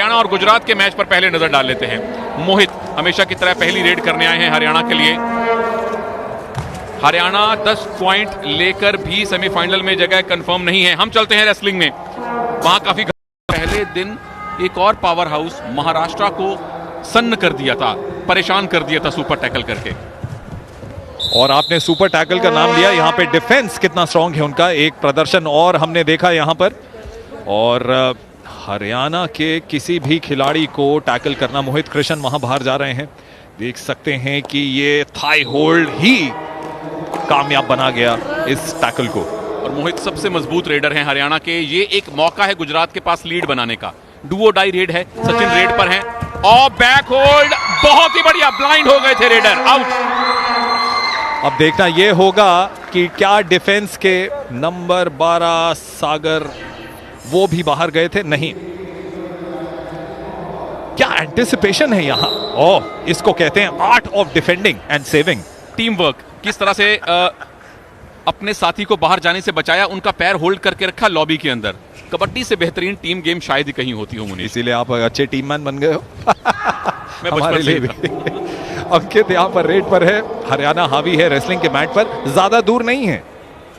हरियाणा और गुजरात के मैच पर पहले नजर डाल लेते हैं। मोहित हमेशा की तरह पहली रेड करने आए हैं हरियाणा के लिए। हरियाणा 10 पॉइंट लेकर भी सेमीफाइनल में जगह कंफर्म नहीं है। हम चलते हैं रेसलिंग में, वहां काफी पहले दिन एक और पावर हाउस महाराष्ट्र को सन्न कर दिया था, परेशान कर दिया था सुपर टैकल करके। और आपने सुपर टैकल का नाम लिया, यहाँ पे डिफेंस कितना स्ट्रांग है उनका, एक प्रदर्शन और हमने देखा यहाँ पर। और हरियाणा के किसी भी खिलाड़ी को टैकल करना, मोहित कृष्ण वहां बाहर जा रहे हैं, देख सकते हैं कि ये थाई होल्ड ही कामयाब बना गया इस टैकल को। और मोहित सबसे मजबूत रेडर हैं हरियाणा के। ये एक मौका है गुजरात के पास लीड बनाने का। डुओ डाई रेड है, सचिन रेड पर हैं और बैक होल्ड बहुत ही बढ़िया, ब्लाइंड हो गए थे रेडर, आउट। अब देखना यह होगा कि क्या डिफेंस के नंबर 12 सागर वो भी बाहर गए थे, नहीं। क्या एंटिसिपेशन है यहां, ओह इसको कहते हैं art of defending and saving. Team work, किस तरह से अपने साथी को बाहर जाने से बचाया, उनका पैर होल्ड करके रखा लॉबी के अंदर। कबड्डी से बेहतरीन टीम गेम शायद ही कहीं होती हो मुनीश, इसीलिए आप अच्छे टीम मैन बन गए हो। मैं हमारे लिए भी। अंकित यहाँ पर रेड पर है, हरियाणा हावी है रेसलिंग के मैट पर, ज्यादा दूर नहीं है।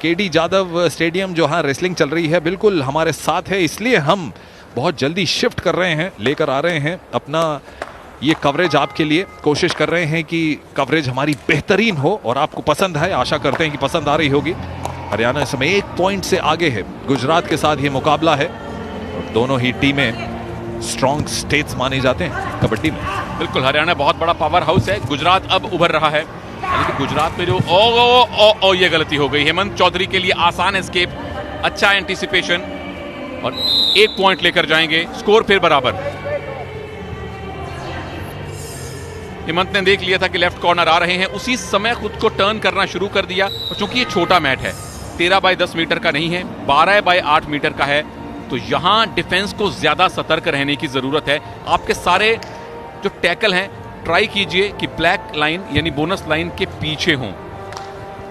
केडी जादव स्टेडियम जो हाँ रेसलिंग चल रही है बिल्कुल हमारे साथ है, इसलिए हम बहुत जल्दी शिफ्ट कर रहे हैं, लेकर आ रहे हैं अपना ये कवरेज आपके लिए। कोशिश कर रहे हैं कि कवरेज हमारी बेहतरीन हो और आपको पसंद है, आशा करते हैं कि पसंद आ रही होगी। हरियाणा इस समय 1 पॉइंट से आगे है, गुजरात के साथ ये मुकाबला है। दोनों ही टीमें स्ट्रॉन्ग स्टेट्स माने जाते हैं कबड्डी में। बिल्कुल, हरियाणा बहुत बड़ा पावर हाउस है, गुजरात अब उभर रहा है। लेकिन गुजरात में जो ओ ये गलती हो गई। हेमंत चौधरी के लिए आसान एस्केप, अच्छा एंटीसिपेशन और 1 पॉइंट लेकर जाएंगे। स्कोर फिर बराबर। हेमंत ने देख लिया था कि लेफ्ट कॉर्नर आ रहे हैं, उसी समय खुद को टर्न करना शुरू कर दिया। और चूंकि ये छोटा मैट है, 13 बाय 10 मीटर का नहीं है, 12 बाय 8 मीटर का है, तो यहां डिफेंस को ज्यादा सतर्क रहने की जरूरत है। आपके सारे जो टैकल हैं ट्राई कीजिए कि ब्लैक लाइन यानी बोनस लाइन के पीछे हों।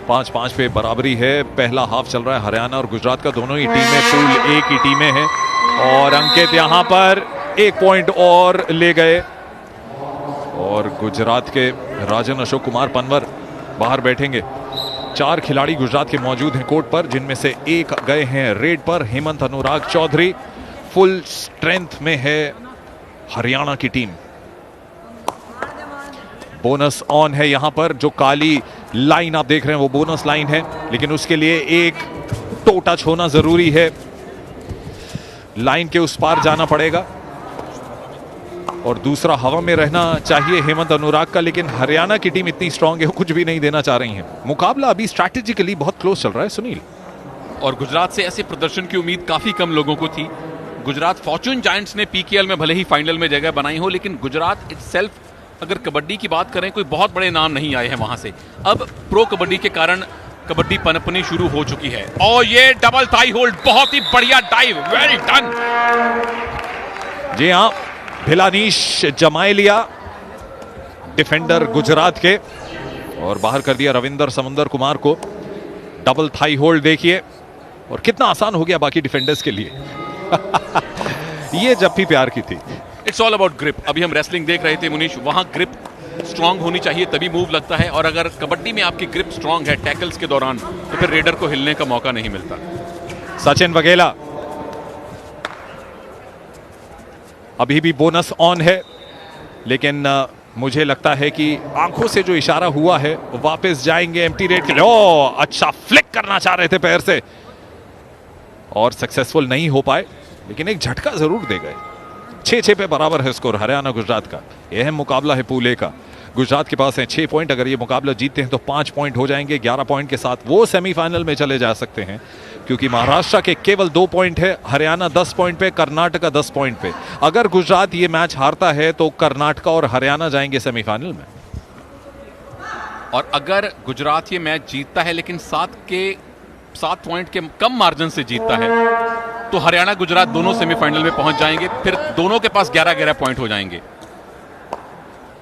5-5 पे बराबरी है, पहला हाफ चल रहा है। हरियाणा और गुजरात का दोनों ही टीमें पूल एक ही टीमें हैं। और अंकित यहां पर 1 पॉइंट और ले गए। और गुजरात के राजन अशोक कुमार पनवर बाहर बैठेंगे। 4 खिलाड़ी गुजरात के मौजूद हैं कोर्ट पर, जिनमें से 1 गए हैं रेड पर। हेमंत अनुराग चौधरी फुल स्ट्रेंथ में है हरियाणा की टीम। बोनस ऑन है यहां पर, जो काली लाइन आप देख रहे हैं वो बोनस लाइन है, लेकिन उसके लिए एक टो टच होना जरूरी है। लाइन के उस पार जाना पड़ेगा और दूसरा हवा में रहना चाहिए हेमंत अनुराग का। लेकिन हरियाणा की टीम इतनी स्ट्रांग है, वो कुछ भी नहीं देना चाह रही है। मुकाबला अभी स्ट्रैटेजिकली बहुत क्लोज चल रहा है सुनील। और गुजरात से ऐसे प्रदर्शन की उम्मीद काफी कम लोगों को थी। गुजरात फॉर्चून जायंट्स ने पीकेएल में भले ही फाइनल में जगह बनाई हो, लेकिन गुजरात इटसेल्फ अगर कबड्डी की बात करें, कोई बहुत बड़े नाम नहीं आए हैं वहां से। अब प्रो कबड्डी के कारण कबड्डी पनपनी शुरू हो चुकी है। और ये डबल थाई होल्ड, बहुत ही बढ़िया डाइव, वेल डन। जी हां, भिलानीश जमाए लिया डिफेंडर गुजरात के और बाहर कर दिया रविंदर समुंदर कुमार को। डबल थाई होल्ड देखिए, और कितना आसान हो गया बाकी डिफेंडर्स के लिए। ये जप्पी प्यार की थी। It's all about grip. अभी हम रेसलिंग देख रहे थे मुनीश, वहां ग्रिप स्ट्रांग होनी चाहिए तभी मूव लगता है। और अगर कबड्डी में आपकी ग्रिप स्ट्रांग है टैकल्स के दौरान, तो फिर रेडर को हिलने का मौका नहीं मिलता। सचिन वगेला अभी भी बोनस ऑन है, लेकिन मुझे लगता है कि आंखों से जो इशारा हुआ है वापस जाएंगे एम्प्टी रेड के लिए। ओ अच्छा फ्लिक करना चाह रहे थे पैर से और सक्सेसफुल नहीं हो पाए, लेकिन एक झटका जरूर दे गए। 6-6 पे बराबर है स्कोर हरियाणा गुजरात का। यह मुकाबला है पूल ए का। गुजरात के पास है 6 पॉइंट, अगर ये मुकाबला जीतते हैं तो 5 पॉइंट हो जाएंगे। 11 पॉइंट के साथ वो सेमीफाइनल में चले जा सकते हैं, क्योंकि महाराष्ट्र के केवल 2 पॉइंट है, हरियाणा 10 पॉइंट पे, कर्नाटका 10 पॉइंट पे। अगर गुजरात ये मैच हारता है तो कर्नाटका और हरियाणा जाएंगे सेमीफाइनल में। और अगर गुजरात ये मैच जीतता है, लेकिन 7 पॉइंट के कम मार्जिन से जीतता है, तो हरियाणा गुजरात दोनों सेमीफाइनल में पहुंच जाएंगे। फिर दोनों के पास 11-11 पॉइंट हो जाएंगे।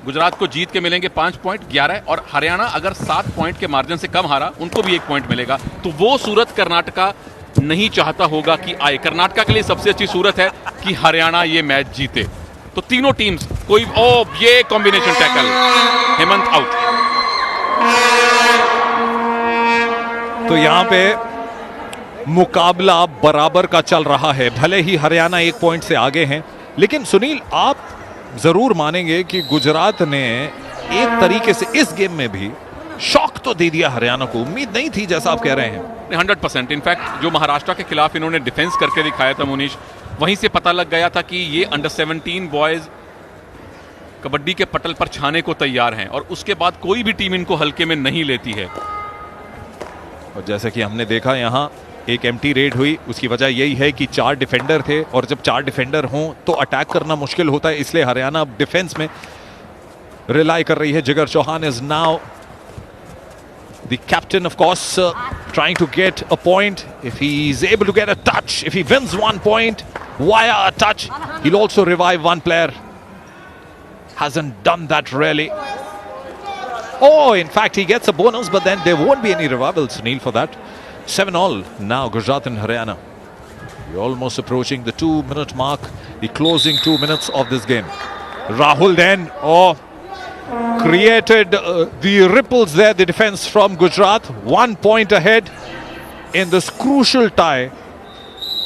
गुजरात को जीत के मिलेंगे 5 पॉइंट, 11, और हरियाणा अगर 7 पॉइंट के मार्जिन से कम हारा, उनको भी 1 पॉइंट मिलेगा। तो वो सूरत कर्नाटका नहीं चाहता होगा कि आए। कर्नाटका के लिए सबसे अच्छी सूरत है कि हरियाणा ये मैच जीते। तो तीनों टीम्स कोई ये कॉम्बिनेशन टैकल, हेमंत आउट। तो यहां पे मुकाबला बराबर का चल रहा है। भले ही हरियाणा 1 पॉइंट से आगे हैं, लेकिन सुनील आप जरूर मानेंगे कि गुजरात ने एक तरीके से इस गेम में भी शॉक तो दे दिया हरियाणा को। उम्मीद नहीं थी, जैसा आप कह रहे हैं। 100%। इनफैक्ट जो महाराष्ट्र के खिलाफ इन्होंने डिफेंस करके दिखाया था मुनीश, वहीं से पता लग गया था कि ये अंडर 17 बॉयज कबड्डी के पटल पर छाने को तैयार हैं और उसके बाद कोई भी टीम इनको हल्के में नहीं लेती है। और जैसे कि हमने देखा यहां एक एम्प्टी रेड हुई, उसकी वजह यही है कि 4 डिफेंडर थे और जब 4 डिफेंडर हों तो अटैक करना मुश्किल होता है, इसलिए हरियाणा डिफेंस में रिलाई कर रही है। Jigar Chauhan is now the captain, of course, trying to get a point. If he is able to get a touch, if he wins 1 point via a touch, he'll also revive one player. Hasn't done that really. Oh, in fact, he gets a bonus, but then there won't be any revival, Sunil, for that. 7-all now, Gujarat and Haryana. We're almost approaching the 2-minute mark, the closing 2 minutes of this game. Rahul then, created the ripples there, the defense from Gujarat. 1 point ahead in this crucial tie.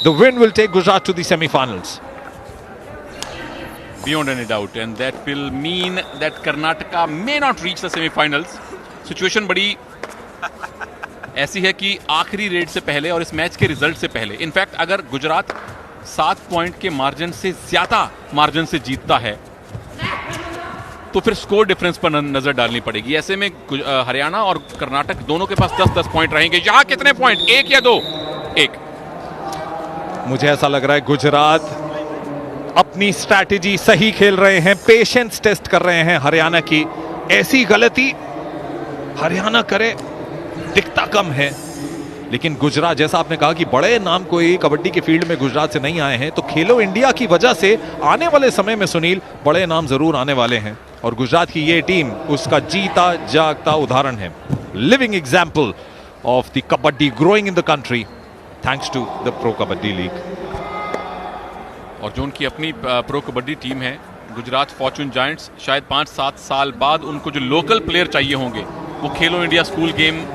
The win will take Gujarat to the semi-finals. Beyond any doubt, and that will mean that Karnataka may not reach the semi-finals. Situation बड़ी ऐसी है कि आखिरी red से पहले और इस match के रिजल्ट से पहले, इनफैक्ट अगर गुजरात 7 पॉइंट के मार्जिन से ज्यादा मार्जिन से जीतता है तो फिर स्कोर डिफरेंस पर नजर डालनी पड़ेगी। ऐसे में हरियाणा और कर्नाटक दोनों के पास 10-10 पॉइंट रहेंगे। यहां कितने पॉइंट, 1 या 2? 1। मुझे ऐसा लग रहा है गुजरात अपनी स्ट्रैटेजी सही खेल रहे हैं, पेशेंस टेस्ट कर रहे हैं हरियाणा की। ऐसी गलती हरियाणा करे दिखता कम है, लेकिन गुजरात, जैसा आपने कहा कि बड़े नाम कोई कबड्डी के फील्ड में गुजरात से नहीं आए हैं, तो खेलो इंडिया की वजह से आने वाले समय में सुनील बड़े नाम जरूर आने वाले हैं और गुजरात की ये टीम उसका जीता जागता उदाहरण है। Living example of the kabaddi growing in the country thanks to the pro Kabaddi league. और जो उनकी अपनी प्रो कबड्डी टीम है गुजरात फॉर्चून जायंट्स, शायद 5-7 साल बाद उनको जो लोकल प्लेयर चाहिए होंगे वो खेलो इंडिया स्कूल गेम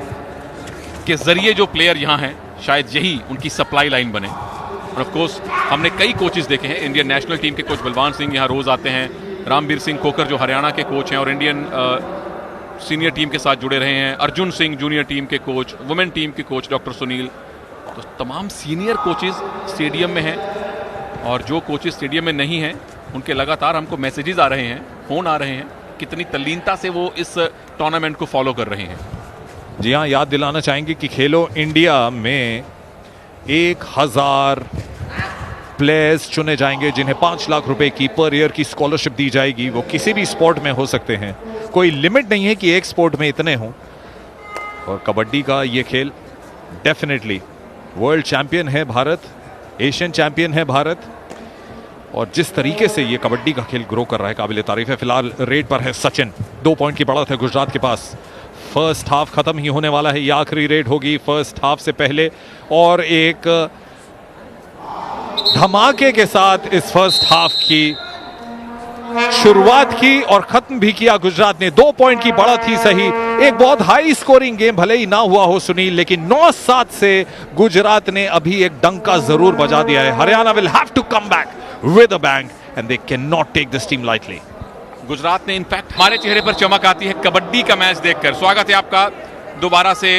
के जरिए जो प्लेयर यहाँ हैं, शायद यही उनकी सप्लाई लाइन बने। और ऑफ कोर्स हमने कई कोचेस देखे हैं। इंडियन नेशनल टीम के कोच बलवान सिंह यहाँ रोज आते हैं, रामबीर सिंह खोकर जो हरियाणा के कोच हैं और इंडियन सीनियर टीम के साथ जुड़े रहे हैं, अर्जुन सिंह जूनियर टीम के कोच, वुमेन टीम के कोच डॉक्टर सुनील, तो तमाम सीनियर कोचेस स्टेडियम में हैं। और जो कोचेस स्टेडियम में नहीं हैं उनके लगातार हमको मैसेजेस आ रहे हैं, फोन आ रहे हैं, कितनी तल्लीनता से वो इस टूर्नामेंट को फॉलो कर रहे हैं। जी हाँ, याद दिलाना चाहेंगे कि खेलो इंडिया में 1000 प्लेयर्स चुने जाएंगे जिन्हें 5 लाख रुपए की पर ईयर की स्कॉलरशिप दी जाएगी। वो किसी भी स्पोर्ट में हो सकते हैं, कोई लिमिट नहीं है कि एक स्पोर्ट में इतने हों। और कबड्डी का ये खेल डेफिनेटली वर्ल्ड चैंपियन है भारत, एशियन चैंपियन है भारत, और जिस तरीके से ये कबड्डी का खेल ग्रो कर रहा है काबिल तारीफ है। फिलहाल रेड पर है सचिन, 2 पॉइंट की बढ़त है गुजरात के पास। फर्स्ट हाफ खत्म ही होने वाला है, ये आखिरी रेड होगी फर्स्ट हाफ से पहले, और एक धमाके के साथ इस फर्स्ट हाफ की शुरुआत की और खत्म भी किया गुजरात ने। 2 पॉइंट की बढ़त ही सही, एक बहुत हाई स्कोरिंग गेम भले ही ना हुआ हो सुनील, लेकिन 9-7 से गुजरात ने अभी एक डंका जरूर बजा दिया है। Haryana will have to come back with a bang and they can not take this team lightly. Gujarat ने इनफैक्ट हमारे चेहरे पर चमक आती है कबड्डी का मैच देखकर। स्वागत है आपका दोबारा से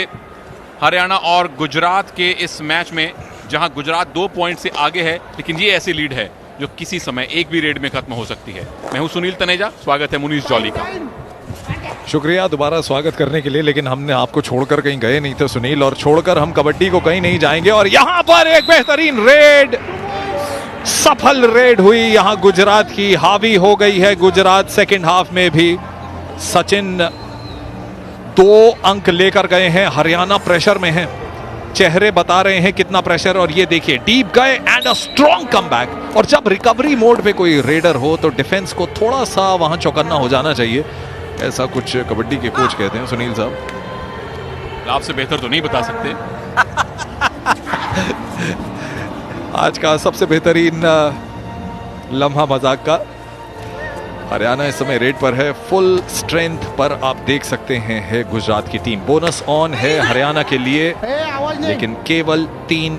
हरियाणा और गुजरात के इस मैच में, जहां गुजरात 2 पॉइंट से आगे है, लेकिन ये ऐसी लीड है जो किसी समय एक भी रेड में खत्म हो सकती है। मैं हूं सुनील तनेजा, स्वागत है मुनीश जॉली का। शुक्रिया दोबारा स्वागत करने के लिए, लेकिन हमने आपको छोड़कर कहीं गए नहीं थे सुनील, और छोड़कर हम कबड्डी को कहीं नहीं जाएंगे। और यहां पर एक बेहतरीन रेड, सफल रेड हुई यहां गुजरात की, हावी हो गई है गुजरात। सेकंड हाफ में भी सचिन 2 अंक लेकर गए हैं, हरियाणा प्रेशर में है, चेहरे बता रहे हैं कितना प्रेशर। और ये देखिए डीप गए एंड अ स्ट्रॉन्ग कमबैक। और जब रिकवरी मोड पे कोई रेडर हो तो डिफेंस को थोड़ा सा वहां चौकन्ना हो जाना चाहिए, ऐसा कुछ कबड्डी के कोच कहते हैं सुनील साहब। आपसे बेहतर तो नहीं बता सकते। आज का सबसे बेहतरीन लम्हा मजाक का, हरियाणा इस समय रेड पर है, फुल स्ट्रेंथ पर आप देख सकते हैं है गुजरात की टीम। बोनस ऑन है हरियाणा के लिए, लेकिन केवल 3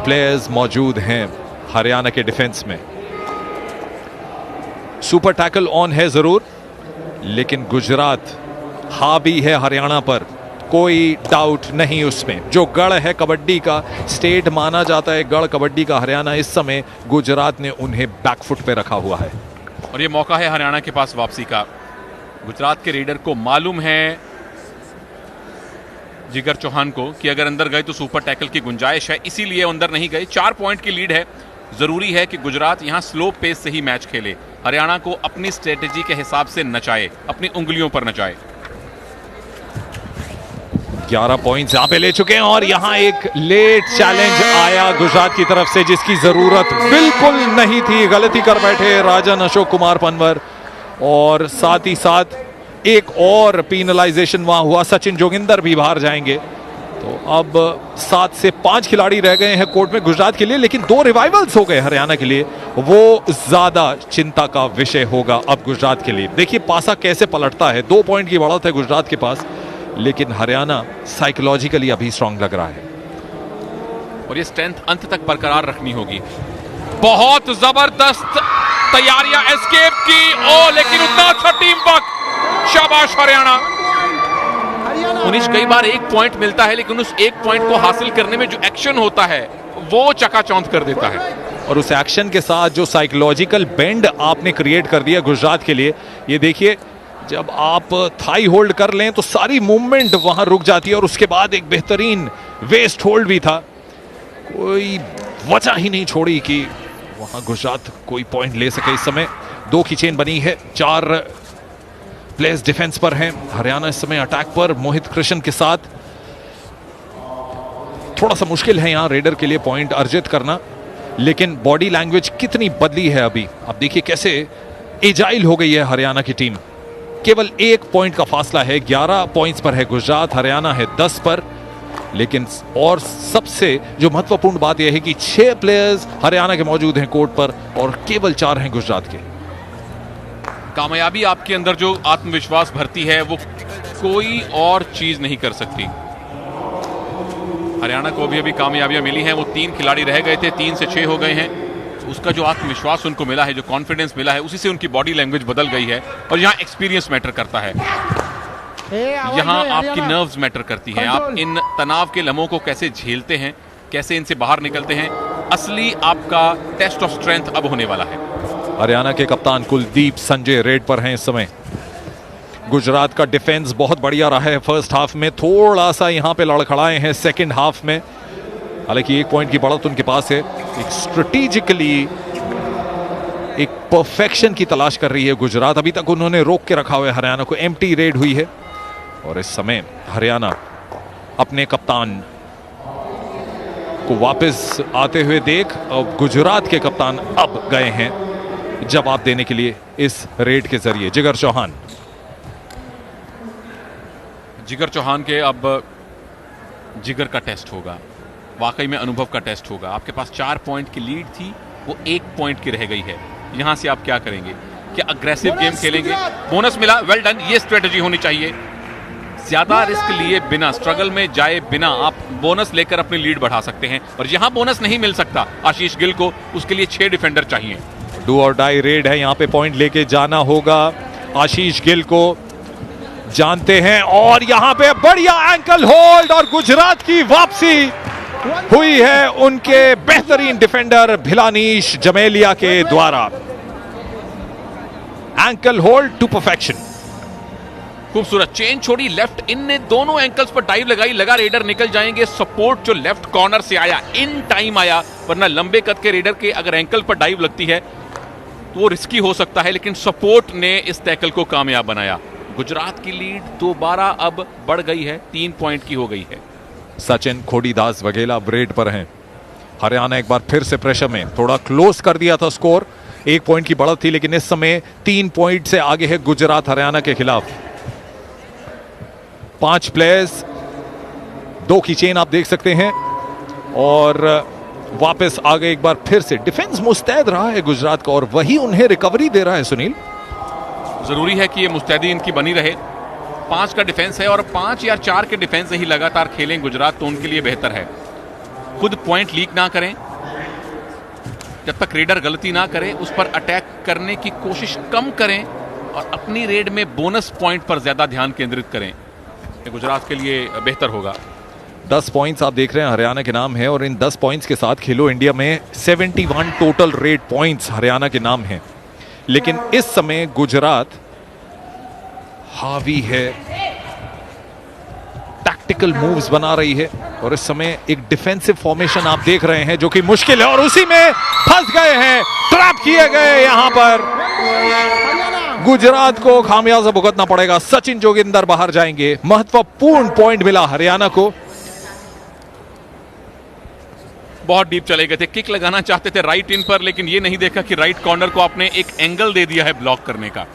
प्लेयर्स मौजूद हैं हरियाणा के डिफेंस में। सुपर टैकल ऑन है जरूर, लेकिन गुजरात हावी है हरियाणा पर, कोई डाउट नहीं उसमें। जो गढ़ है कबड्डी का, स्टेट माना जाता है गढ़ कबड्डी का हरियाणा, इस समय गुजरात ने उन्हें बैकफुट पे रखा हुआ है। और ये मौका है हरियाणा के पास वापसी का। गुजरात के रेडर को मालूम है, जिगर चौहान को, कि अगर अंदर गए तो सुपर टैकल की गुंजाइश है, इसीलिए अंदर नहीं गए। 4 पॉइंट की लीड है। जरूरी है कि गुजरात यहां स्लो पेस से ही मैच खेले, हरियाणा को अपनी स्ट्रेटेजी के हिसाब से नचाए, अपनी उंगलियों पर नचाए। 11 पॉइंट्स यहां पे ले चुके हैं, और यहां एक लेट चैलेंज आया गुजरात की तरफ से, जिसकी जरूरत बिल्कुल नहीं थी। गलती कर बैठे राजन अशोक कुमार पनवर, और साथ ही साथ एक और पेनलाइजेशन वहां हुआ। सचिन जोगिंदर भी बाहर जाएंगे। तो अब 7 से 5 खिलाड़ी रह गए हैं कोर्ट में गुजरात के लिए, लेकिन 2 रिवाइवल्स हो गए हरियाणा के लिए। वो ज्यादा चिंता का विषय होगा अब गुजरात के लिए। देखिए पासा कैसे पलटता है। 2 पॉइंट की बढ़त है गुजरात के पास, लेकिन हरियाणा साइकोलॉजिकली अभी स्ट्रांग लग रहा है, और ये स्ट्रेंथ अंत तक बरकरार रखनी होगी। बहुत जबरदस्त तैयारियां एस्केप की, ओ लेकिन उतना अच्छा टीम वर्क। शाबाश हरियाणा। उनिश कई बार 1 पॉइंट मिलता है, लेकिन उस 1 पॉइंट को हासिल करने में जो एक्शन होता है वो चकाचौंध कर देता है। और उस एक्शन के साथ जो साइकोलॉजिकल बेंड आपने क्रिएट कर दिया गुजरात के लिए, ये देखिए जब आप थाई होल्ड कर लें तो सारी मूवमेंट वहां रुक जाती है, और उसके बाद एक बेहतरीन वेस्ट होल्ड भी था। कोई वजह ही नहीं छोड़ी कि वहां गुजरात कोई पॉइंट ले सके। इस समय 2 की चेन बनी है, 4 प्लेयर्स डिफेंस पर हैं। हरियाणा इस समय अटैक पर मोहित कृष्ण के साथ। थोड़ा सा मुश्किल है यहां रेडर के लिए पॉइंट अर्जित करना, लेकिन बॉडी लैंग्वेज कितनी बदली है अभी। अब देखिए कैसे एजाइल हो गई है हरियाणा की टीम। केवल 1 पॉइंट का फासला है, 11 पॉइंट्स पर है गुजरात, हरियाणा है 10 पर। लेकिन और सबसे जो महत्वपूर्ण बात यह है कि 6 प्लेयर्स हरियाणा के मौजूद हैं कोर्ट पर, और केवल 4 हैं गुजरात के। कामयाबी आपके अंदर जो आत्मविश्वास भरती है वो कोई और चीज नहीं कर सकती। हरियाणा को अभी कामयाबियां मिली हैं। वो 3 खिलाड़ी रह गए थे, 3 से 6 हो गए हैं। उसका जो आत्मविश्वास उनको मिला है, जो कॉन्फिडेंस मिला है, उसी से उनकी बॉडी लैंग्वेज बदल गई है। और यहाँ एक्सपीरियंस मैटर करता है, यहाँ आपकी नर्व्स मैटर करती हैं। आप इन तनाव के लम्हों को कैसे झेलते हैं, कैसे इनसे बाहर निकलते हैं। असली आपका टेस्ट ऑफ स्ट्रेंथ अब होने वाला है। हरियाणा के कप्तान कुलदीप संजय रेड पर हैं इस समय। गुजरात का डिफेंस बहुत बढ़िया रहा है फर्स्ट हाफ में, थोड़ा सा यहां पे लड़खड़ाए हैं सेकंड हाफ में। हालांकि 1 पॉइंट की बढ़त उनके पास है। एक स्ट्रेटेजिकली एक परफेक्शन की तलाश कर रही है गुजरात। अभी तक उन्होंने रोक के रखा हुआ है हरियाणा को। एम्प्टी रेड हुई है, और इस समय हरियाणा अपने कप्तान को वापस आते हुए देख, अब गुजरात के कप्तान अब गए हैं जवाब देने के लिए इस रेड के जरिए। जिगर चौहान, जिगर चौहान के अब जिगर का टेस्ट होगा, वाकई में अनुभव का टेस्ट होगा। आपके पास 4 पॉइंट की लीड थी, वो 1 पॉइंट की रह गई है। यहां से आप क्या करेंगे? क्या अग्रेसिव गेम खेलेंगे? बोनस मिला, वेल डन। ये स्ट्रेटजी होनी चाहिए। ज्यादा रिस्क लिए बिना, स्ट्रगल में जाए बिना आप बोनस लेकर अपनी लीड बढ़ा सकते हैं। और यहां बोनस नहीं मिल सकता आशीष गिल को, उसके लिए 6 डिफेंडर चाहिए। डू और डाई रेड है, यहां पे पॉइंट लेके जाना होगा आशीष गिल को, जानते हैं। और यहां पे बढ़िया एंकल होल्ड, और गुजरात की वापसी हुई है उनके बेहतरीन डिफेंडर भिलानीश जमेलिया के द्वारा। Ankle hold to perfection. खूबसूरत चेन छोड़ी, लेफ्ट इन ने दोनों एंकल्स पर डाइव लगाई, लगा रेडर निकल जाएंगे। सपोर्ट जो लेफ्ट कॉर्नर से आया, इन टाइम आया, वरना लंबे कद के रेडर के अगर एंकल पर डाइव लगती है तो वो रिस्की हो सकता है, लेकिन सपोर्ट ने इस टैकल को कामयाब बनाया। गुजरात की लीड दोबारा अब बढ़ गई है, 3 पॉइंट की हो गई है। सचिन, खोडीदास वगैरह ब्रेड पर हैं। हरियाणा एक बार फिर से प्रेशर में, थोड़ा क्लोज कर दिया था स्कोर। 1 पॉइंट की बढ़त थी, लेकिन इस समय 3 पॉइंट से आगे है गुजरात हरियाणा के खिलाफ। 5 प्लेयर्स, 2 की चेन आप देख सकते हैं, और वापस आ गए एक बार फिर से। डिफेंस मुस्तैद रहा है गुजरात का, और वही उन्हें रिकवरी दे रहा है सुनील। जरूरी है कि ये मुस्तैदी इनकी बनी रहे। 5 का डिफेंस है और 5 या 4 के डिफेंस ही लगातार खेलें गुजरात तो उनके लिए बेहतर है। खुद पॉइंट लीक ना करें, जब तक रेडर गलती ना करे उस पर अटैक करने की कोशिश कम करें और अपनी रेड में बोनस पॉइंट पर ज्यादा ध्यान केंद्रित करें। ये गुजरात के लिए बेहतर होगा। 10 पॉइंट्स आप देख रहे हैं हरियाणा के नाम है और इन 10 पॉइंट्स के साथ खेलो इंडिया में 71 टोटल रेड पॉइंट्स हरियाणा के नाम हैं। लेकिन इस समय गुजरात हावी है, टैक्टिकल मूव्स बना रही है और इस समय एक डिफेंसिव फॉर्मेशन आप देख रहे हैं जो कि मुश्किल है और उसी में फंस गए हैं, ट्रैप किए गए। यहां पर गुजरात को खामियाजा भुगतना पड़ेगा। सचिन जोगिंदर बाहर जाएंगे। महत्वपूर्ण पॉइंट मिला हरियाणा को। बहुत डीप चले गए थे, किक लगाना चाहते थे राइट इन पर, लेकिन ये नहीं देखा कि राइट कॉर्नर को आपने एक एंगल दे दिया है ब्लॉक करने का।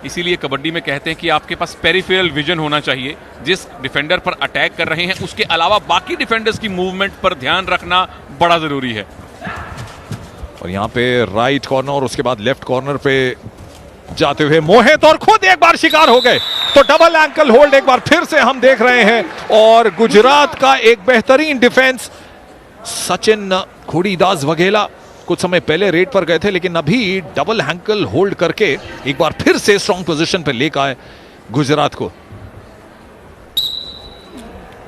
इसीलिए कबड्डी में कहते हैं कि आपके पास पेरिफेरल विजन होना चाहिए। जिस डिफेंडर पर अटैक कर रहे हैं उसके अलावा बाकी डिफेंडर्स की मूवमेंट पर ध्यान रखना बड़ा जरूरी है। और यहां पे राइट कॉर्नर और उसके बाद लेफ्ट कॉर्नर पे जाते हुए मोहित और खुद एक बार शिकार हो गए। तो डबल एंकल होल्ड एक बार फिर से हम देख रहे हैं और गुजरात का एक बेहतरीन डिफेंस। सचिन खोड़ीदास वघेला कुछ समय पहले रेड पर गए थे लेकिन अभी डबल एंकल होल्ड करके एक बार फिर से स्ट्रॉन्ग पोजीशन पे लेकर आए गुजरात को।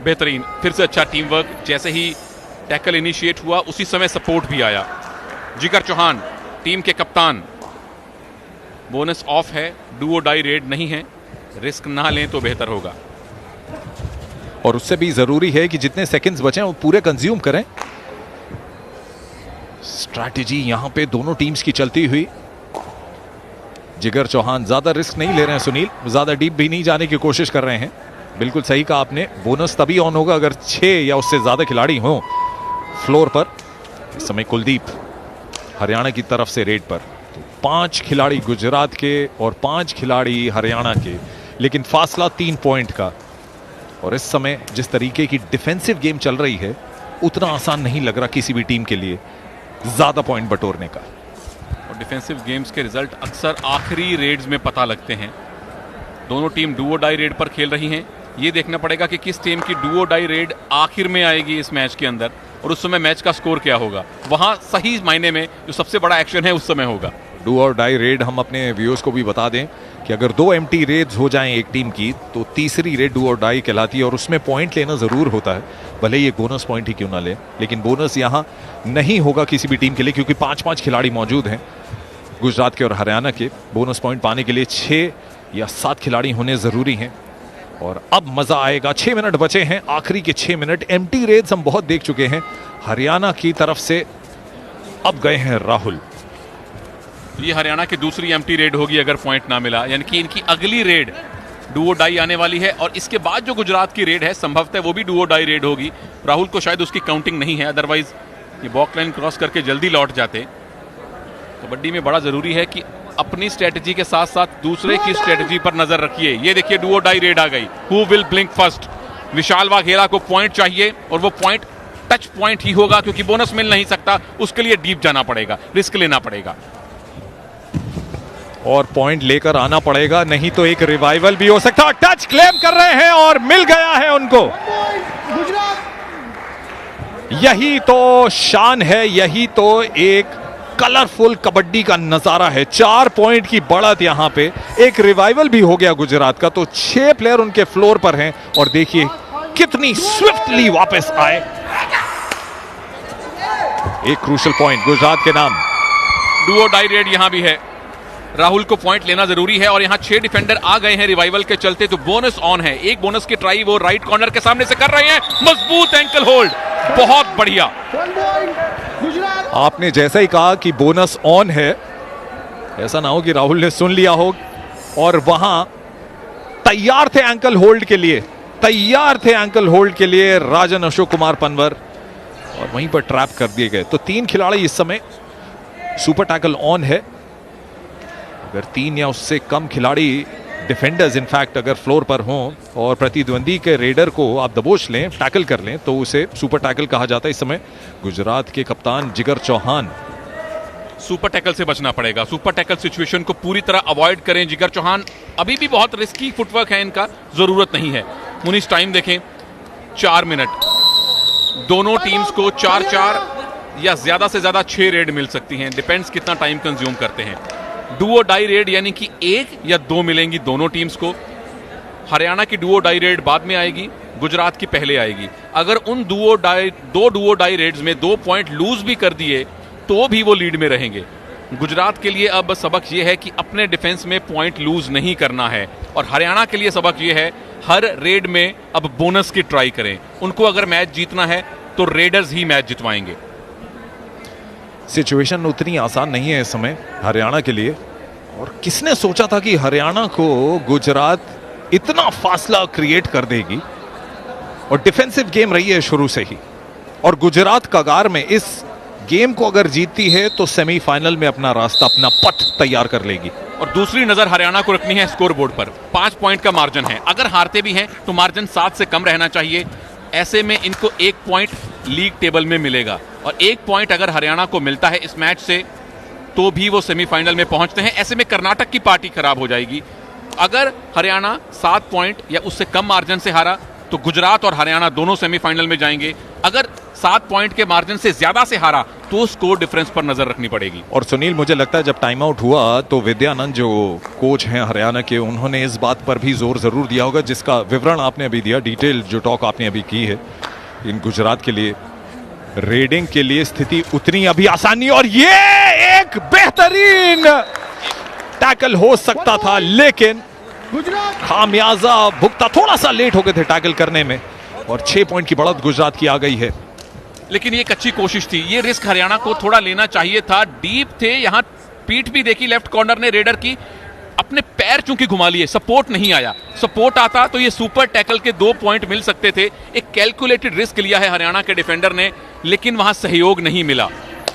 बेहतरीन, फिर से अच्छा टीम वर्क। जैसे ही टैकल इनिशिएट हुआ उसी समय सपोर्ट भी आया। जिगर चौहान टीम के कप्तान। बोनस ऑफ है, डू और डाई रेड नहीं है, रिस्क ना लें तो बेहतर होगा। और उससे भी जरूरी है कि जितने सेकंड्स बचे हैं वो पूरे कंज्यूम करें। स्ट्रैटेजी यहां पे दोनों टीम्स की चलती हुई। जिगर चौहान ज्यादा रिस्क नहीं ले रहे हैं सुनील, ज्यादा डीप भी नहीं जाने की कोशिश कर रहे हैं। बिल्कुल सही कहा आपने, बोनस तभी ऑन होगा अगर 6 या उससे ज्यादा खिलाड़ी हों फ्लोर पर। इस समय कुलदीप हरियाणा की तरफ से रेड पर। 5 खिलाड़ी गुजरात के और 5 खिलाड़ी हरियाणा के, लेकिन फासला 3 पॉइंट का। और इस समय जिस तरीके की डिफेंसिव गेम चल रही है उतना आसान नहीं लग रहा किसी भी टीम के लिए ज्यादा पॉइंट बटोरने का। और डिफेंसिव गेम्स के रिजल्ट अक्सर आखिरी रेड्स में पता लगते हैं। दोनों टीम डुओ डाई रेड पर खेल रही हैं। ये देखना पड़ेगा कि किस टीम की डुओ डाई रेड आखिर में आएगी इस मैच के अंदर और उस समय मैच का स्कोर क्या होगा। वहां सही मायने में जो सबसे बड़ा एक्शन है उस समय होगा। डू और डाई रेड हम अपने व्यूअर्स को भी बता दें कि अगर 2 एम्प्टी रेड्स हो जाएं एक टीम की तो तीसरी रेड डू और डाई कहलाती है और उसमें पॉइंट लेना जरूर होता है, भले ही एक बोनस पॉइंट ही क्यों ना ले। लेकिन बोनस यहां नहीं होगा किसी भी टीम के लिए क्योंकि 5-5 खिलाड़ी मौजूद हैं गुजरात के और हरियाणा के। बोनस पॉइंट पाने के लिए 6 या 7 खिलाड़ी होने जरूरी हैं। और अब मजा आएगा। 6 मिनट बचे हैं, आखिरी के 6 मिनट। एम्प्टी रेड्स हम बहुत देख चुके हैं हरियाणा की तरफ से। अब गए हैं राहुल। ये हरियाणा की दूसरी एम्प्टी रेड होगी अगर पॉइंट ना मिला, यानी कि इनकी अगली रेड डुओ डाई आने वाली है और इसके बाद जो गुजरात की रेड है संभवतः वो भी डुओ डाई रेड होगी। राहुल को शायद उसकी काउंटिंग नहीं है, अदरवाइज ये बॉक्स लाइन क्रॉस करके जल्दी लौट जाते। कबड्डी में बड़ा जरूरी है कि अपनी स्ट्रेटजी के साथ साथ दूसरे की स्ट्रेटजी पर नजर रखिए। ये देखिए डुओ डाई रेड आ गई। Who will blink first? Vishal Vaghela को पॉइंट चाहिए और वो पॉइंट टच पॉइंट ही होगा क्योंकि बोनस मिल नहीं सकता। उसके लिए डीप जाना पड़ेगा, रिस्क लेना पड़ेगा और पॉइंट लेकर आना पड़ेगा, नहीं तो एक रिवाइवल भी हो सकता है। टच क्लेम कर रहे हैं और मिल गया है उनको। यही तो शान है, यही तो एक कलरफुल कबड्डी का नजारा है। 4 पॉइंट की बढ़त यहां पे, एक रिवाइवल भी हो गया गुजरात का। तो 6 प्लेयर उनके फ्लोर पर हैं और देखिए कितनी स्विफ्टली वापस आए। एक क्रूशियल पॉइंट गुजरात के नाम। डुओ डाई रेड यहां भी है। राहुल को पॉइंट लेना जरूरी है और यहां 6 डिफेंडर आ गए हैं रिवाइवल के चलते, तो बोनस ऑन है। एक बोनस की ट्राई वो राइट कॉर्नर के सामने से कर रहे हैं। मजबूत एंकल होल्ड, बहुत बढ़िया। आपने जैसा ही कहा कि बोनस ऑन है, ऐसा ना हो कि राहुल ने सुन लिया हो और वहां तैयार थे एंकल होल्ड के लिए, तैयार थे एंकल होल्ड के लिए राजन अशोक कुमार पनवर, और वहीं पर ट्रैप कर दिए गए। तो 3 खिलाड़ी इस समय सुपर टैकल ऑन है। अगर 3 या उससे कम खिलाड़ी डिफेंडर्स इनफैक्ट अगर फ्लोर पर हों और प्रतिद्वंदी के रेडर को आप दबोच लें, टैकल कर लें, तो उसे सुपर टैकल कहा जाता है। इस समय गुजरात के कप्तान जिगर चौहान सुपर टैकल से बचना पड़ेगा। सुपर टैकल सिचुएशन को पूरी तरह अवॉइड करें। जिगर चौहान अभी भी बहुत रिस्की फुटवर्क है इनका, जरूरत नहीं है। मुनीश टाइम देखें, 4 मिनट। दोनों टीम्स को 4-4 या ज्यादा से ज्यादा 6 रेड मिल सकती हैं, डिपेंड्स कितना टाइम कंज्यूम करते हैं। डुओ डाई रेड यानी कि 1 या 2 मिलेंगी दोनों टीम्स को। हरियाणा की डुओ डाई रेड बाद में आएगी, गुजरात की पहले आएगी। अगर उन दो डुओ डाई रेड्स में 2 पॉइंट लूज भी कर दिए तो भी वो लीड में रहेंगे। गुजरात के लिए अब सबक ये है कि अपने डिफेंस में पॉइंट लूज नहीं करना है, और हरियाणा के लिए सबक ये है हर रेड में अब बोनस की ट्राई करें। उनको अगर मैच जीतना है तो रेडर्स ही मैच जितवाएंगे। सिचुएशन उतनी आसान नहीं है इस समय हरियाणा के लिए, और किसने सोचा था कि हरियाणा को गुजरात इतना फासला क्रिएट कर देगी। और डिफेंसिव गेम रही है शुरू से ही, और गुजरात कगार में इस गेम को अगर जीतती है तो सेमीफाइनल में अपना रास्ता, अपना पथ तैयार कर लेगी। और दूसरी नजर हरियाणा को रखनी है स्कोर बोर्ड पर। 5 पॉइंट का मार्जिन है, अगर हारते भी हैं तो मार्जिन 7 से कम रहना चाहिए। ऐसे में इनको 1 पॉइंट लीग टेबल में मिलेगा, और 1 पॉइंट अगर हरियाणा को मिलता है इस मैच से तो भी वो सेमीफाइनल में पहुंचते हैं। ऐसे में कर्नाटक की पार्टी खराब हो जाएगी। अगर हरियाणा 7 पॉइंट या उससे कम मार्जिन से हारा तो गुजरात और हरियाणा दोनों सेमीफाइनल में जाएंगे। अगर 7 पॉइंट के मार्जिन से ज्यादा से हारा तो स्कोर डिफरेंस पर नजर रखनी पड़ेगी। और सुनील, मुझे लगता है जब टाइम आउट हुआ तो विद्यानंद जो कोच हैं हरियाणा के, उन्होंने इस बात पर भी जोर जरूर दिया होगा जिसका विवरण आपने अभी दिया, डिटेल जो टॉक आपने अभी की है। इन गुजरात के लिए रेडिंग के लिए स्थिति उतनी अभी आसान नहीं, और ये एक बेहतरीन टैकल हो सकता था लेकिन खामियाजा भुगता, थोड़ा सा लेट हो गए थे टैकल करने में, और 6 पॉइंट की बढ़त गुजरात की आ गई है। लेकिन ये एक अच्छी कोशिश थी, ये रिस्क हरियाणा को थोड़ा लेना चाहिए था। डीप थे, यहां पीठ भी देखी लेफ्ट कॉर्नर ने रेडर की, अपने पैर चूंकि घुमा लिए, सपोर्ट नहीं आया। सपोर्ट आता तो ये सुपर टैकल के 2 पॉइंट मिल सकते थे। एक कैलकुलेटेड रिस्क लिया है हरियाणा के डिफेंडर ने, लेकिन वहां सहयोग नहीं मिला।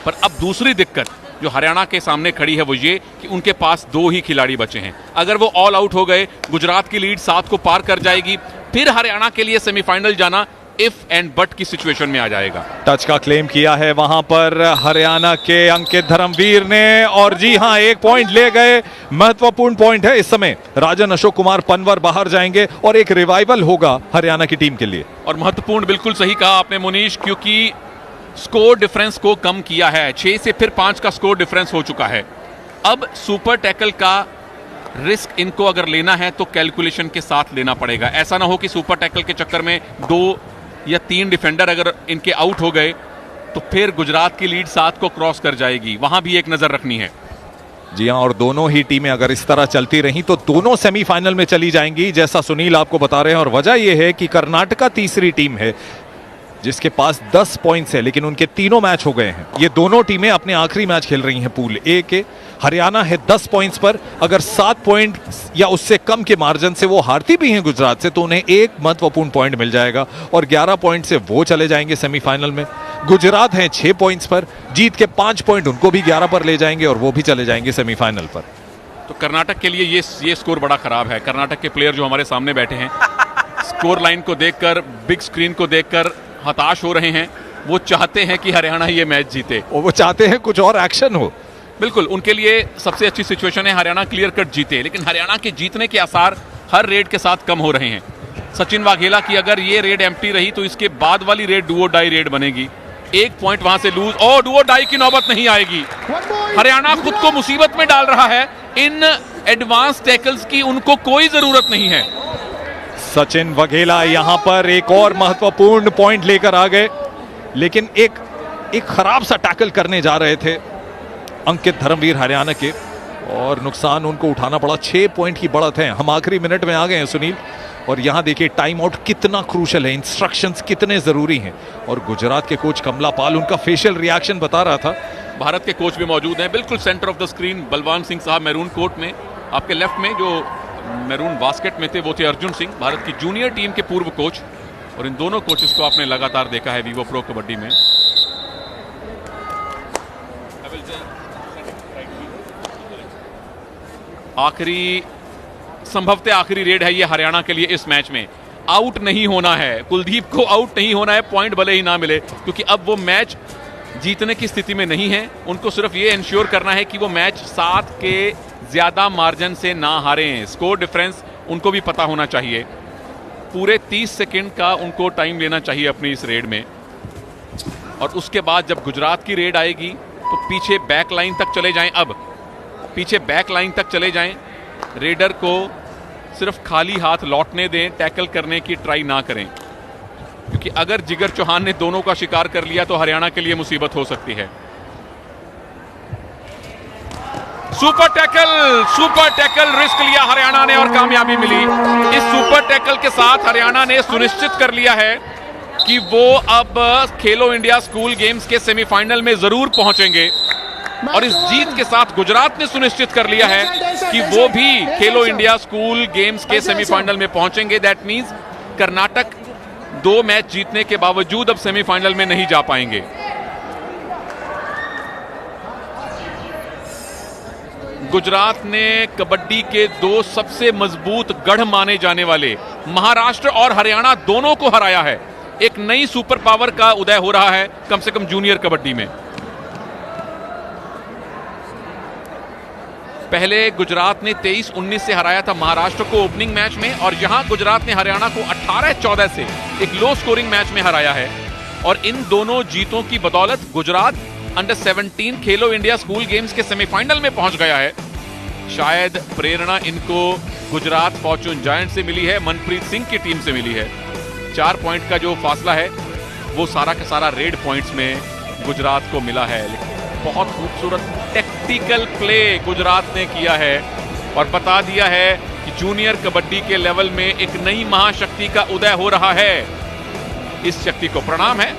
पर अब दूसरी दिक्कत जो हरियाणा के सामने खड़ी है वो ये कि उनके पास 2 ही खिलाड़ी बचे हैं। अगर वो ऑल आउट हो गए, गुजरात की लीड 7 को पार कर जाएगी, फिर हरियाणा के लिए सेमीफाइनल जाना इफ एंड बट की सिचुएशन में आ जाएगा। टच का क्लेम किया है वहां पर हरियाणा के अंकित धर्मवीर ने, और जी हां, 1 पॉइंट ले गए। महत्वपूर्ण पॉइंट है इस समय। राजन अशोक कुमार पनवर बाहर जाएंगे और एक रिवाइवल होगा हरियाणा की टीम के लिए। और महत्वपूर्ण, बिल्कुल सही कहा आपने मुनीश, क्योंकि स्कोर डिफरेंस को कम किया है। 6 से फिर 5 का स्कोर डिफरेंस हो चुका है। अब सुपर टैकल का रिस्क इनको अगर लेना है तो कैलकुलेशन के साथ लेना पड़ेगा। ऐसा ना हो कि सुपर टैकल के चक्कर में 2 या 3 डिफेंडर अगर इनके आउट हो गए तो फिर गुजरात की लीड 7 को क्रॉस कर जाएगी। वहां भी एक नजर रखनी है। जी हां, और दोनों ही टीमें अगर इस तरह चलती रहीं तो दोनों सेमीफाइनल में चली जाएंगी, जैसा सुनील आपको बता रहे हैं। और वजह यह है कि कर्नाटका तीसरी टीम है जिसके पास 10 पॉइंट्स है, लेकिन उनके तीनों मैच हो गए हैं। ये दोनों टीमें अपने आखिरी मैच खेल रही हैं पूल ए के। हरियाणा है 10 पॉइंट्स पर, अगर 7 पॉइंट या उससे कम के मार्जिन से वो हारती भी हैं गुजरात से तो उन्हें एक महत्वपूर्ण पॉइंट मिल जाएगा, और 11 पॉइंट से वो चले जाएंगे सेमीफाइनल में। गुजरात है 6 पॉइंट्स पर, जीत के 5 पॉइंट उनको भी 11 पर ले जाएंगे और वो भी चले जाएंगे सेमीफाइनल पर। तो कर्नाटक के लिए ये स्कोर बड़ा खराब है। कर्नाटक के प्लेयर जो हमारे सामने बैठे हैं, स्कोर लाइन को देखकर, बिग स्क्रीन को देखकर हताश हो रहे हैं। वो चाहते हैं कि हरियाणा ये मैच जीते, और वो चाहते हैं कुछ और एक्शन हो। बिल्कुल, उनके लिए सबसे अच्छी सिचुएशन है हरियाणा क्लियर कट जीते, लेकिन हरियाणा के जीतने के आसार हर रेड के साथ कम हो रहे हैं। सचिन वाघेला की अगर ये रेड एम्प्टी रही तो इसके बाद वाली रेड डुओ डाई रेड बनेगी। 1 पॉइंट वहां से लूज, और डुओ डाई की नौबत नहीं आएगी। हरियाणा खुद को मुसीबत में डाल रहा है। इन एडवांस टैकल्स की उनको कोई जरूरत नहीं है। सचिन वाघेला यहां पर एक और महत्वपूर्ण पॉइंट लेकर आ गए, लेकिन एक खराब सा टैकल करने जा रहे थे अंकित धर्मवीर हरियाणा के, और नुकसान उनको उठाना पड़ा। 6 पॉइंट की बढ़त है। हम आखिरी मिनट में आ गए हैं सुनील, और यहां देखिए टाइम आउट कितना क्रूशल है, इंस्ट्रक्शंस कितने जरूरी हैं। और गुजरात के कोच कमला पाल उनका फेशियल रिएक्शन बता रहा था। भारत के कोच भी मौजूद हैं, बिल्कुल centre of the screen Balwan Singh साहब मैरून कोट में। आपके लेफ्ट में जो मैरून बास्केट में थे वो थे अर्जुन सिंह, भारत की जूनियर टीम के पूर्व कोच, और इन दोनों कोचेस को आपने लगातार देखा है वीवो प्रो कबड्डी में। आखिरी, संभवतः आखिरी रेड है ये हरियाणा के लिए इस मैच में। आउट नहीं होना है, कुलदीप को आउट नहीं होना है, पॉइंट भले ही ना मिले, क्योंकि अब वो मैच जीतने की स्थिति में नहीं है। उनको सिर्फ ये इंश्योर करना है कि वो मैच 7 के ज्यादा मार्जिन से ना हारें। स्कोर डिफरेंस उनको भी पता होना चाहिए। पूरे 30 सेकंड का उनको टाइम लेना चाहिए अपनी इस रेड में, और उसके बाद जब गुजरात की रेड आएगी तो पीछे बैक लाइन तक चले जाएं। अब पीछे बैक लाइन तक चले जाएं। रेडर को सिर्फ खाली हाथ लौटने दें, टैकल करने की ट्राई ना करें, क्योंकि अगर जिगर चौहान ने दोनों का शिकार कर लिया तो हरियाणा के लिए मुसीबत हो सकती है। सुपर टैकल रिस्क लिया हरियाणा ने और कामयाबी मिली। इस सुपर टैकल के साथ हरियाणा ने सुनिश्चित कर लिया है कि वो अब खेलो इंडिया स्कूल गेम्स के सेमीफाइनल में जरूर पहुंचेंगे, और इस जीत के साथ गुजरात ने सुनिश्चित कर लिया है कि वो भी खेलो इंडिया स्कूल गेम्स के सेमीफाइनल में पहुंचेंगे। दैट मींस कर्नाटक 2 मैच जीतने के बावजूद अब सेमीफाइनल में नहीं जा पाएंगे। गुजरात ने कबड्डी के 2 सबसे मजबूत गढ़ माने जाने वाले महाराष्ट्र और हरियाणा दोनों को हराया है। एक नई सुपर पावर का उदय हो रहा है कम से कम जूनियर कबड्डी में। पहले गुजरात ने 23-19 से हराया था महाराष्ट्र को ओपनिंग मैच में, और यहां गुजरात ने हरियाणा को 18-14 से एक लो स्कोरिंग मैच में हराया है। और इन दोनों जीतों की बदौलत गुजरात अंडर 17 खेलो इंडिया स्कूल गेम्स के सेमीफाइनल में पहुंच गया है। शायद प्रेरणा इनको गुजरात फॉर्चून जायंट से मिली है, मनप्रीत सिंह की टीम से मिली है। 4 पॉइंट का जो फासला है वो सारा का सारा रेड पॉइंट्स में गुजरात को मिला है। बहुत खूबसूरत टैक्टिकल प्ले गुजरात ने किया है और बता दिया है कि जूनियर कबड्डी के लेवल में एक नई महाशक्ति का उदय हो रहा है। इस शक्ति को प्रणाम है।